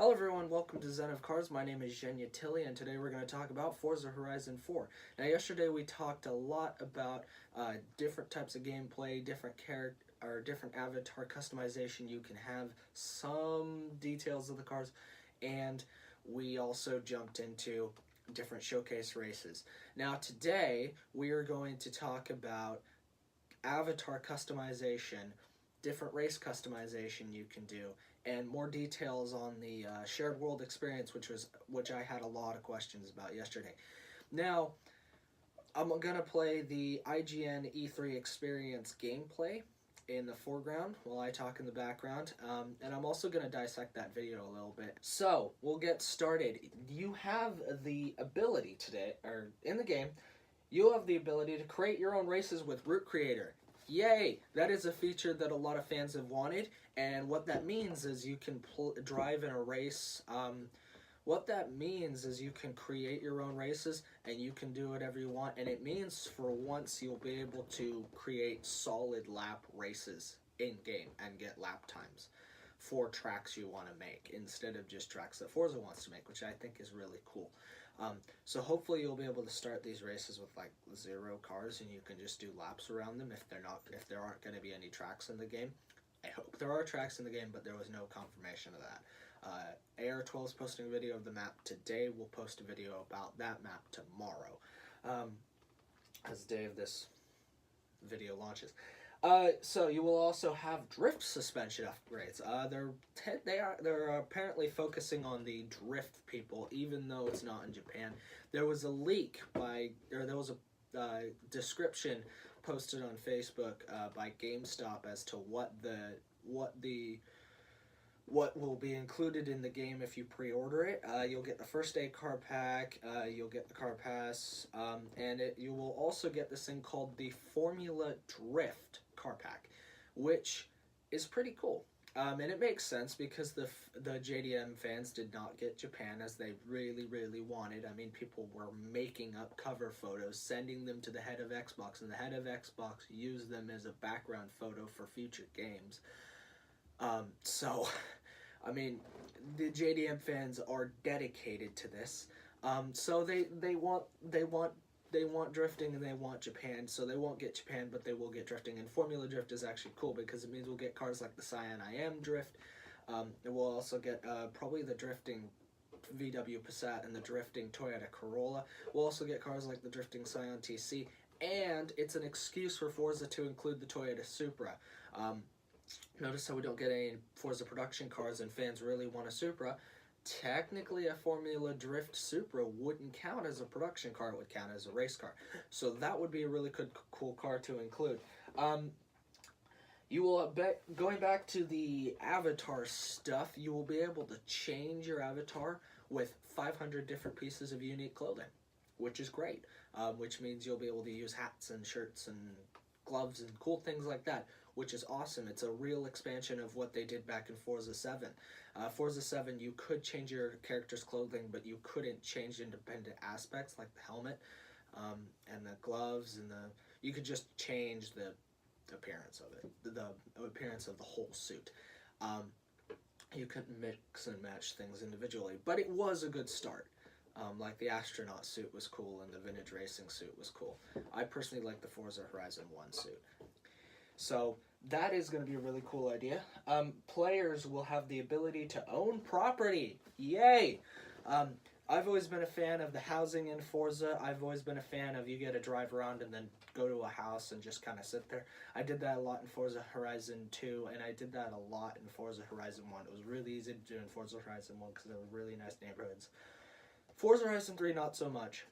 Hello everyone, welcome to Zen of Cars. My name is Zhenya Tilly, and today we're going to talk about Forza Horizon 4. Now yesterday we talked a lot about different types of gameplay, different different avatar customization you can have, some details of the cars, and we also jumped into different showcase races. Now today we are going to talk about avatar customization, different race customization you can do, and more details on the shared world experience, which I had a lot of questions about yesterday. Now, I'm gonna play the IGN E3 experience gameplay in the foreground while I talk in the background, and I'm also gonna dissect that video a little bit. So we'll get started. You have the ability today, or in the game, you have the ability to create your own races with Route Creator. Yay! That is a feature that a lot of fans have wanted, and what that means is you can drive in a race. What that means is you can create your own races, and you can do whatever you want, and it means for once you'll be able to create solid lap races in-game and get lap times for tracks you want to make, instead of just tracks that Forza wants to make, which I think is really cool. So hopefully you'll be able to start these races with like 0 cars, and you can just do laps around them if there aren't going to be any tracks in the game. I hope there are tracks in the game, but there was no confirmation of that. AR12 is posting a video of the map today. We'll post a video about that map tomorrow, as the day of this video launches. So you will also have drift suspension upgrades. They're apparently focusing on the drift people, even though it's not in Japan. There was a leak there was a description posted on Facebook by GameStop as to what will be included in the game if you pre-order it. You'll get the first day car pack, you'll get the car pass, and you will also get this thing called the Formula Drift car pack, which is pretty cool. And it makes sense because the JDM fans did not get Japan as they really, really wanted. I mean, people were making up cover photos, sending them to the head of Xbox, and the head of Xbox used them as a background photo for future games. So, I mean, the JDM fans are dedicated to this. So they want drifting, and they want Japan. So they won't get Japan, but they will get drifting. And Formula Drift is actually cool because it means we'll get cars like the Cyan IM Drift. And we'll also get probably the drifting VW Passat and the drifting Toyota Corolla. We'll also get cars like the drifting Scion TC. And it's an excuse for Forza to include the Toyota Supra. Notice how we don't get any Forza production cars, and fans really want a Supra. Technically, a Formula Drift Supra wouldn't count as a production car, it would count as a race car. So that would be a really cool car to include. You will going back to the avatar stuff, you will be able to change your avatar with 500 different pieces of unique clothing, which is great. Which means you'll be able to use hats and shirts and gloves and cool things like that, which is awesome. It's a real expansion of what they did back in Forza 7. Forza 7, you could change your character's clothing, but you couldn't change independent aspects like the helmet and the gloves, and you could just change the appearance of it, the appearance of the whole suit. You couldn't mix and match things individually, but it was a good start. Like the astronaut suit was cool, and the vintage racing suit was cool. I personally like the Forza Horizon 1 suit. So that is going to be a really cool idea. Players will have the ability to own property. Yay! I've always been a fan of the housing in Forza. I've always been a fan of you get to drive around and then go to a house and just kind of sit there. I did that a lot in Forza Horizon 2, and I did that a lot in Forza Horizon 1. It was really easy to do in Forza Horizon 1 because there were really nice neighborhoods. Forza Horizon 3, not so much.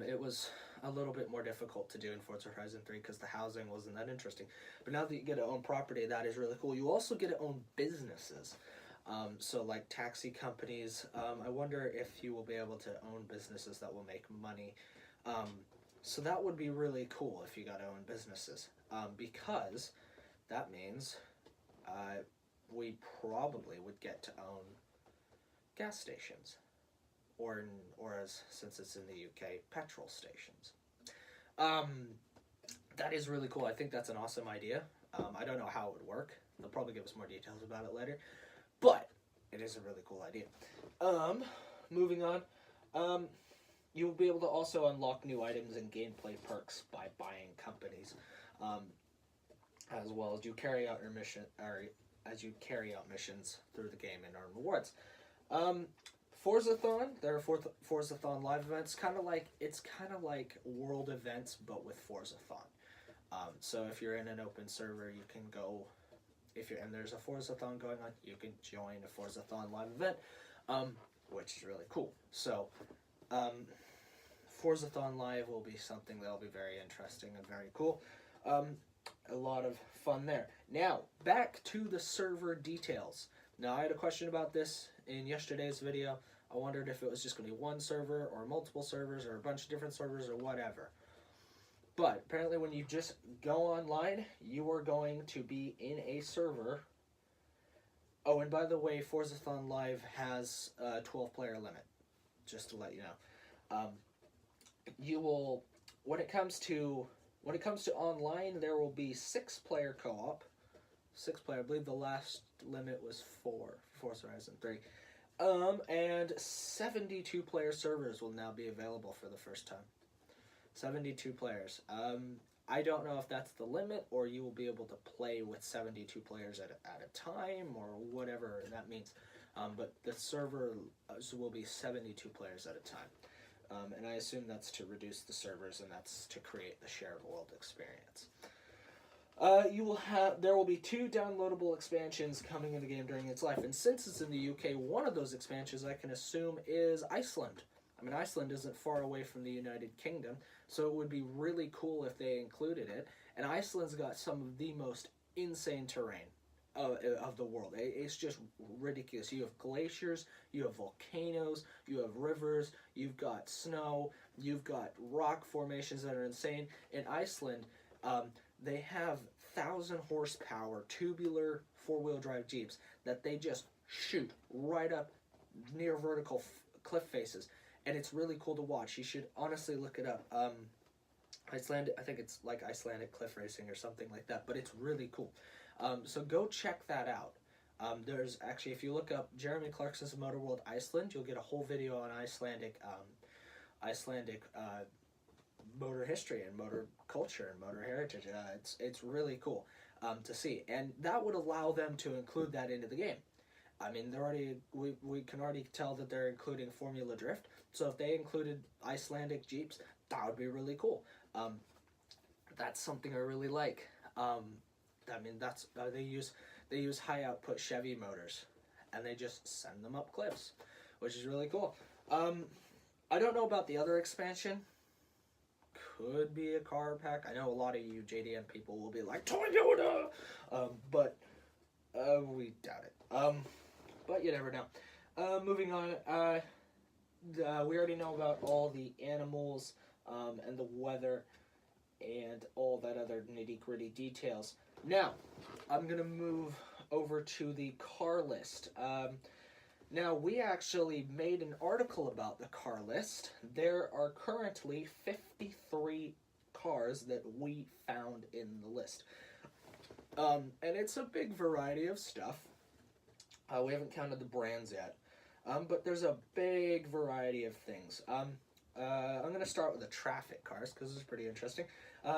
It was a little bit more difficult to do in Forza Horizon 3 because the housing wasn't that interesting. But now that you get to own property, that is really cool. You also get to own businesses. So like taxi companies, I wonder if you will be able to own businesses that will make money. So that would be really cool if you got to own businesses. Because that means we probably would get to own gas stations. Or since it's in the UK, petrol stations. That is really cool. I think that's an awesome idea. I don't know how it would work. They'll probably give us more details about it later. But it is a really cool idea. Moving on, you'll be able to also unlock new items and gameplay perks by buying companies, as well as you carry out your mission, or as you carry out missions through the game and earn rewards. Forzathon, there are Forzathon live events, it's kind of like world events, but with Forzathon. So if you're in an open server, you can go. And there's a Forzathon going on, you can join a Forzathon live event, which is really cool. So, Forzathon Live will be something that'll be very interesting and very cool. A lot of fun there. Now, back to the server details. Now, I had a question about this in yesterday's video. I wondered if it was just going to be one server or multiple servers or a bunch of different servers or whatever. But apparently when you just go online, you are going to be in a server. Oh, and by the way, Forzathon Live has a 12-player limit, just to let you know. You will, when it comes to online, there will be 6-player co-op. 6-player, I believe the last limit was 4, Forza Horizon 3. And 72-player servers will now be available for the first time. 72 players. I don't know if that's the limit, or you will be able to play with 72 players at a time, or whatever that means. But the server will be 72 players at a time. And I assume that's to reduce the servers, and that's to create the shared world experience. There will be 2 downloadable expansions coming in the game during its life, and since it's in the UK, one of those expansions I can assume is Iceland. I mean, Iceland isn't far away from the United Kingdom, so it would be really cool if they included it. And Iceland's got some of the most insane terrain of the world. It's just ridiculous. You have glaciers, you have volcanoes, you have rivers, you've got snow, you've got rock formations that are insane. In Iceland, they have 1,000 horsepower tubular 4-wheel drive Jeeps that they just shoot right up near vertical cliff faces. And it's really cool to watch. You should honestly look it up. I think it's like Icelandic cliff racing or something like that, but it's really cool. So go check that out. There's actually, if you look up Jeremy Clarkson's Motor World Iceland, you'll get a whole video on Icelandic motor history and motor culture and motor heritage. It's really cool to see, and that would allow them to include that into the game. I mean, we can already tell that they're including Formula Drift. So if they included Icelandic Jeeps, that would be really cool. That's something I really like. I mean, that's they use high output Chevy motors, and they just send them up cliffs, which is really cool. I don't know about the other expansion. Could be a car pack. I know a lot of you JDM people will be like Toyota, but we doubt it. But you never know. Moving on, we already know about all the animals and the weather and all that other nitty-gritty details. Now, I'm going to move over to the car list. Now, we actually made an article about the car list. There are currently 53 cars that we found in the list. And it's a big variety of stuff. We haven't counted the brands yet. But there's a big variety of things. I'm going to start with the traffic cars, because it's pretty interesting.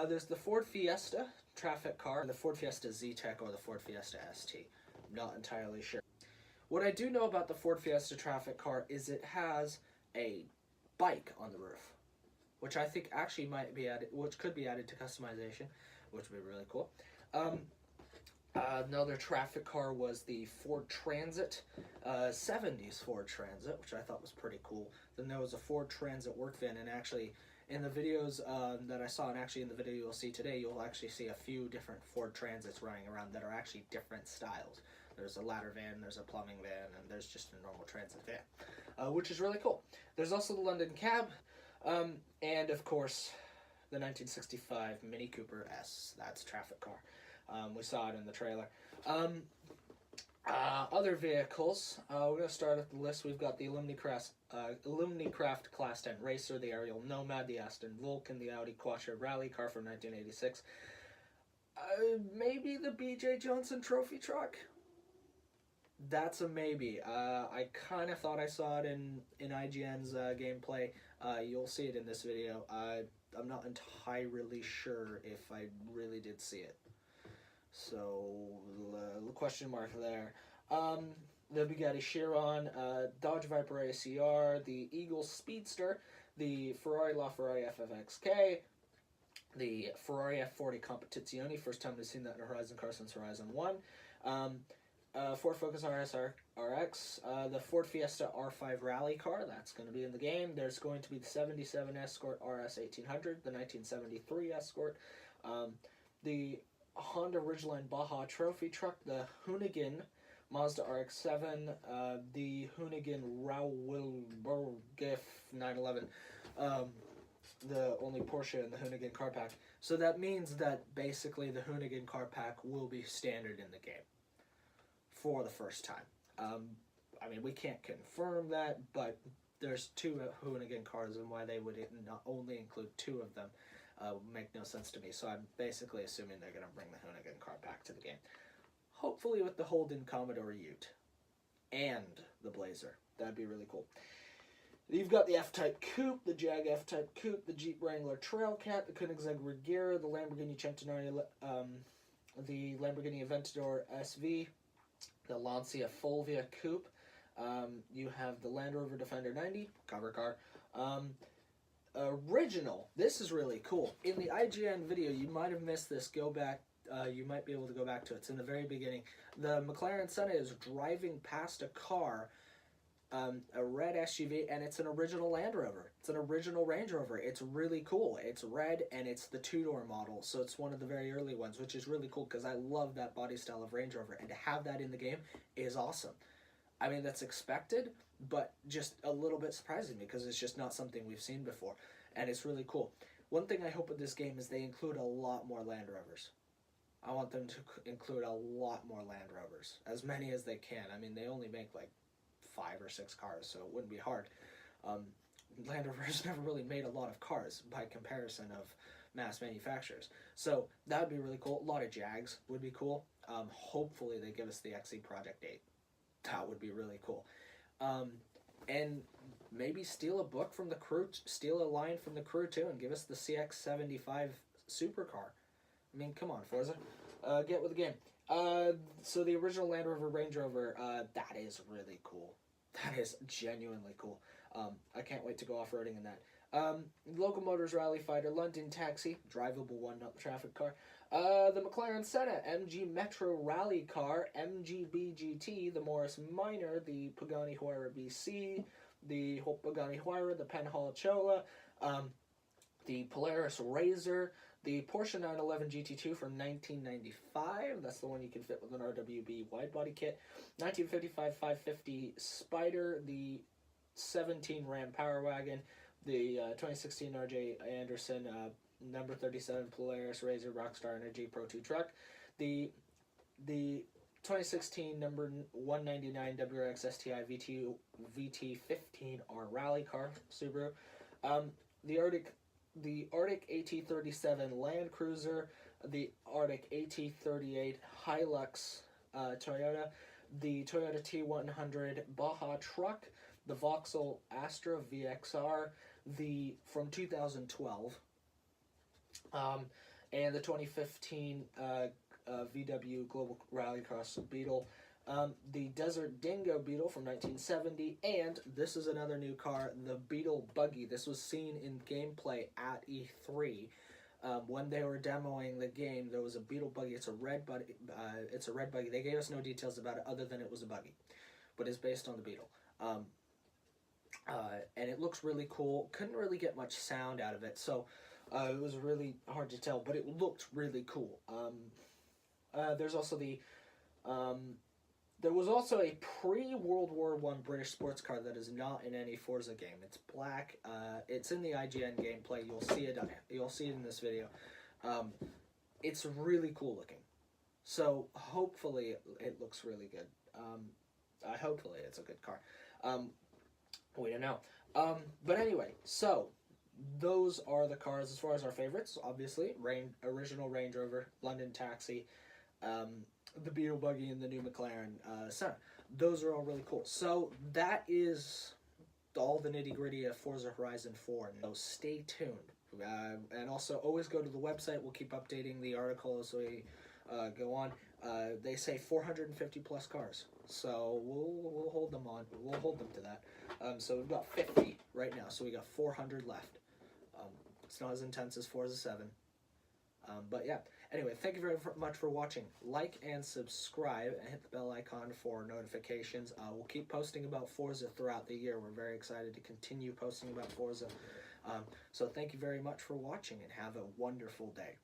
There's the Ford Fiesta traffic car, the Ford Fiesta Z-Tech, or the Ford Fiesta ST. Not entirely sure. What I do know about the Ford Fiesta traffic car is it has a bike on the roof, which I think actually might be added, which could be added to customization, which would be really cool. Another traffic car was the Ford Transit, 70s Ford Transit, which I thought was pretty cool. Then there was a Ford Transit work van, and actually in the videos that I saw, and actually in the video you'll see today, you'll actually see a few different Ford Transits running around that are actually different styles. There's a ladder van, there's a plumbing van, and there's just a normal transit van, which is really cool. There's also the London Cab, and of course the 1965 Mini Cooper S. That's a traffic car. We saw it in the trailer. Other vehicles, we're going to start at the list. We've got the Lumnicraft Class 10 Racer, the Ariel Nomad, the Aston Vulcan, the Audi Quattro Rally Car from 1986. Maybe the BJ Johnson Trophy Truck? That's a maybe. I kind of thought I saw it in IGN's gameplay. You'll see it in this video. I'm not entirely sure if I really did see it. So, question mark there. The Bugatti Chiron, Dodge Viper ACR, the Eagle Speedster, the Ferrari LaFerrari FFXK, the Ferrari F40 Competizione, first time we've seen that in a Horizon car since Horizon 1. Ford Focus RS-RX, the Ford Fiesta R5 Rally car, that's going to be in the game. There's going to be the 77 Escort RS 1800, the 1973 Escort, the Honda Ridgeline Baja Trophy truck, the Hoonigan Mazda RX-7, the Hoonigan Rauwilburgif 911, the only Porsche in the Hoonigan car pack. So that means that basically the Hoonigan car pack will be standard in the game for the first time. I mean, we can't confirm that, but there's two Hoonigan cars, and why they would not only include two of them would make no sense to me. So I'm basically assuming they're going to bring the Hoonigan car pack to the game. Hopefully with the Holden Commodore Ute and the Blazer. That'd be really cool. You've got the F-Type Coupe, the Jag F-Type Coupe, the Jeep Wrangler Trailcat, the Koenigsegg Regera, the Lamborghini Centenario, the Lamborghini Aventador SV, the Lancia Fulvia Coupe. You have the Land Rover Defender 90, cover car. Original, this is really cool. In the IGN video, you might have missed this. Go back. You might be able to go back to it. It's in the very beginning. The McLaren Senna is driving past a car, a red SUV, and it's an original Land Rover. It's an original Range Rover. It's really cool. It's red, and it's the two-door model, so it's one of the very early ones, which is really cool because I love that body style of Range Rover, and to have that in the game is awesome. I mean, that's expected, but just a little bit surprising because it's just not something we've seen before, and it's really cool. One thing I hope with this game is they include a lot more Land Rovers. I want them to include a lot more Land Rovers, as many as they can. I mean, they only make like 5 or 6 cars, so it wouldn't be hard. Land Rover's never really made a lot of cars by comparison of mass manufacturers. So that would be really cool. A lot of Jags would be cool. Hopefully they give us the XC Project 8. That would be really cool. And maybe steal a book from the crew, steal a line from the crew too, and give us the CX-75 supercar. I mean, come on, Forza. Get with the game. So the original Land Rover Range Rover, that is really cool. That is genuinely cool. I can't wait to go off-roading in that. Local Motors Rally Fighter, London Taxi, drivable one, not the traffic car. The McLaren Senna, MG Metro Rally Car, MGB GT, the Morris Minor, the Pagani Huayra BC, the Pagani Huayra, the Penhall-Chola, the Polaris Razor, the Porsche 911 GT2 from 1995. That's the one you can fit with an RWB wide body kit. 1955 550 Spider, the 17 Ram Power Wagon, the 2016 RJ Anderson number 37 Polaris Razor Rockstar Energy Pro 2 truck, the 2016 number 199 WRX STI VT15R Rally Car Subaru, the Arctic AT37 Land Cruiser, the Arctic AT38 Hilux Toyota, the Toyota T100 Baja truck, the Vauxhall Astra VXR, from 2012, and the 2015 VW Global Rallycross Beetle, the Desert Dingo Beetle from 1970, and this is another new car, the Beetle Buggy. This was seen in gameplay at E3. When they were demoing the game, there was a Beetle Buggy. It's a red buggy. They gave us no details about it other than it was a buggy, but it's based on the Beetle. And it looks really cool. Couldn't really get much sound out of it, so it was really hard to tell, but it looked really cool. There's also there was also a pre-World War I British sports car that is not in any Forza game. It's black. It's in the IGN gameplay. You'll see it. You'll see it in this video. It's really cool looking. So hopefully it looks really good. Hopefully it's a good car. We don't know. But anyway, so those are the cars as far as our favorites. Obviously, original Range Rover, London Taxi, the Beetle Buggy, and the new McLaren Senna. those are all really cool. So that is all the nitty gritty of Forza Horizon 4. So stay tuned. And also always go to the website. We'll keep updating the article as we go on. They say 450 plus cars, so we'll hold them on. We'll hold them to that. So we've got 50 right now, so we got 400 left. It's not as intense as Forza 7, but yeah. Anyway, thank you very much for watching. Like and subscribe, and hit the bell icon for notifications. We'll keep posting about Forza throughout the year. We're very excited to continue posting about Forza. So thank you very much for watching, and have a wonderful day.